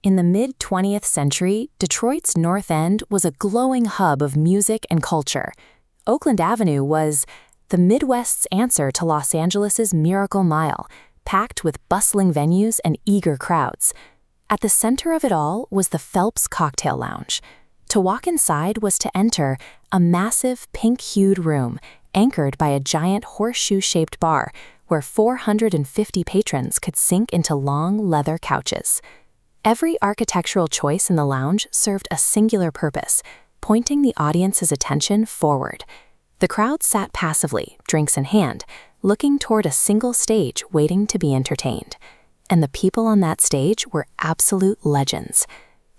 In the mid-20th century, Detroit's North End was a glowing hub of music and culture. Oakland Avenue was the Midwest's answer to Los Angeles's Miracle Mile, packed with bustling venues and eager crowds. At the center of it all was the Phelps Cocktail Lounge. To walk inside was to enter a massive pink-hued room anchored by a giant horseshoe-shaped bar where 450 patrons could sink into long leather couches. Every architectural choice in the lounge served a singular purpose, pointing the audience's attention forward. The crowd sat passively, drinks in hand, looking toward a single stage waiting to be entertained. And the people on that stage were absolute legends.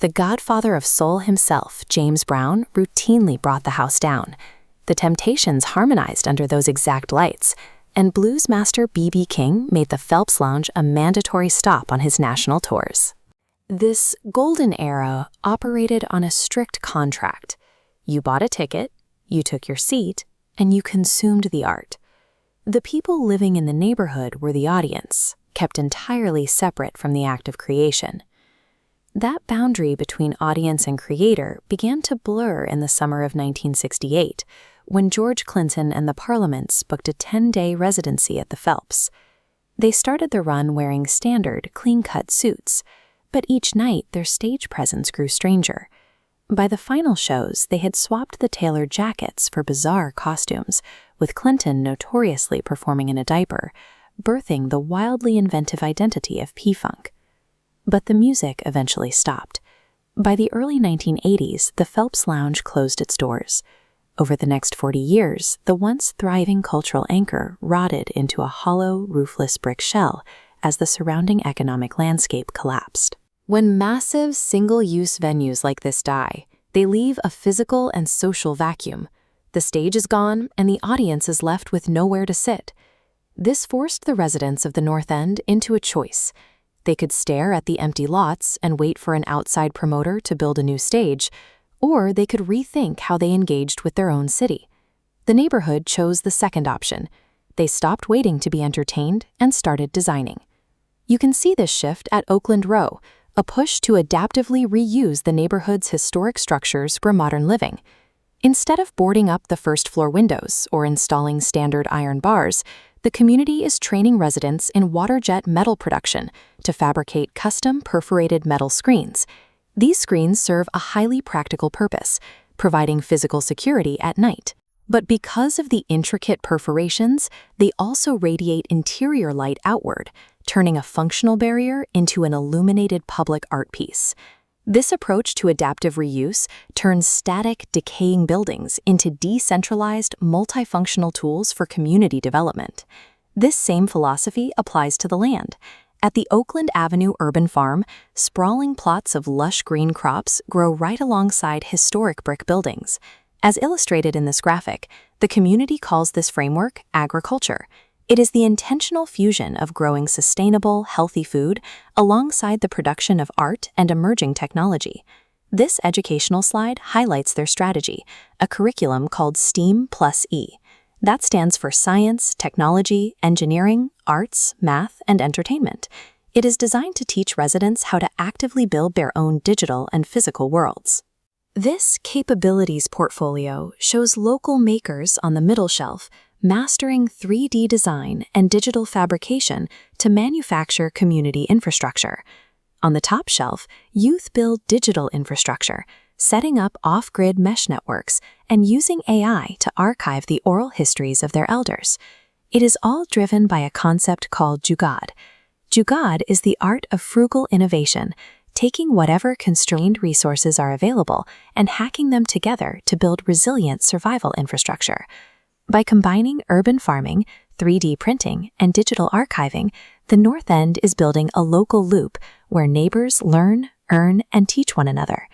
The godfather of soul himself, James Brown, routinely brought the house down. The Temptations harmonized under those exact lights, and blues master B.B. King made the Phelps Lounge a mandatory stop on his national tours. This golden era operated on a strict contract. You bought a ticket, you took your seat, and you consumed the art. The people living in the neighborhood were the audience, kept entirely separate from the act of creation. That boundary between audience and creator began to blur in the summer of 1968, when George Clinton and the Parliaments booked a 10-day residency at the Phelps. They started the run wearing standard, clean-cut suits, but each night their stage presence grew stranger. By the final shows, they had swapped the tailored jackets for bizarre costumes, with Clinton notoriously performing in a diaper, birthing the wildly inventive identity of P-Funk. But the music eventually stopped. By the early 1980s, the Phelps Lounge closed its doors. Over the next 40 years, the once thriving cultural anchor rotted into a hollow, roofless brick shell as the surrounding economic landscape collapsed. When massive, single-use venues like this die, they leave a physical and social vacuum. The stage is gone, and the audience is left with nowhere to sit. This forced the residents of the North End into a choice. They could stare at the empty lots and wait for an outside promoter to build a new stage, or they could rethink how they engaged with their own city. The neighborhood chose the second option. They stopped waiting to be entertained and started designing. You can see this shift at Oakland Row, a push to adaptively reuse the neighborhood's historic structures for modern living. Instead of boarding up the first-floor windows or installing standard iron bars, the community is training residents in water-jet metal production to fabricate custom perforated metal screens. These screens serve a highly practical purpose, providing physical security at night. But because of the intricate perforations, they also radiate interior light outward, turning a functional barrier into an illuminated public art piece. This approach to adaptive reuse turns static, decaying buildings into decentralized, multifunctional tools for community development. This same philosophy applies to the land. At the Oakland Avenue urban farm, sprawling plots of lush green crops grow right alongside historic brick buildings. As illustrated in this graphic, the community calls this framework agriculture. It is the intentional fusion of growing sustainable, healthy food alongside the production of art and emerging technology. This educational slide highlights their strategy, a curriculum called STEAM+E. That stands for science, technology, engineering, arts, math, and entertainment. It is designed to teach residents how to actively build their own digital and physical worlds. This capabilities portfolio shows local makers on the middle shelf mastering 3D design and digital fabrication to manufacture community infrastructure. On the top shelf, youth build digital infrastructure, setting up off-grid mesh networks and using AI to archive the oral histories of their elders. It is all driven by a concept called Jugaad. Jugaad is the art of frugal innovation, taking whatever constrained resources are available and hacking them together to build resilient survival infrastructure. By combining urban farming, 3D printing, and digital archiving, the North End is building a local loop where neighbors learn, earn, and teach one another.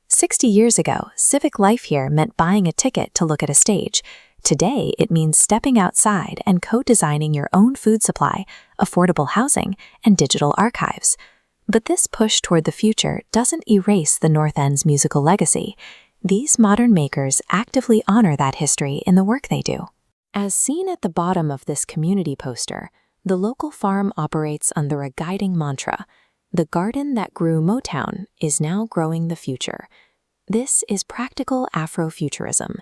60 years ago, civic life here meant buying a ticket to look at a stage. Today, it means stepping outside and co-designing your own food supply, affordable housing, and digital archives. But this push toward the future doesn't erase the North End's musical legacy. These modern makers actively honor that history in the work they do. As seen at the bottom of this community poster, the local farm operates under a guiding mantra: The garden that grew Motown is now growing the future. This is practical Afrofuturism.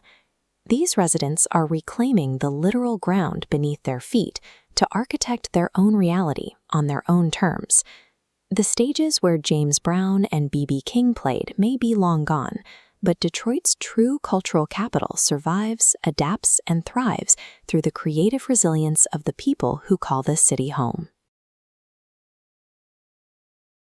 These residents are reclaiming the literal ground beneath their feet to architect their own reality on their own terms. The stages where James Brown and B.B. King played may be long gone, but Detroit's true cultural capital survives, adapts, and thrives through the creative resilience of the people who call this city home.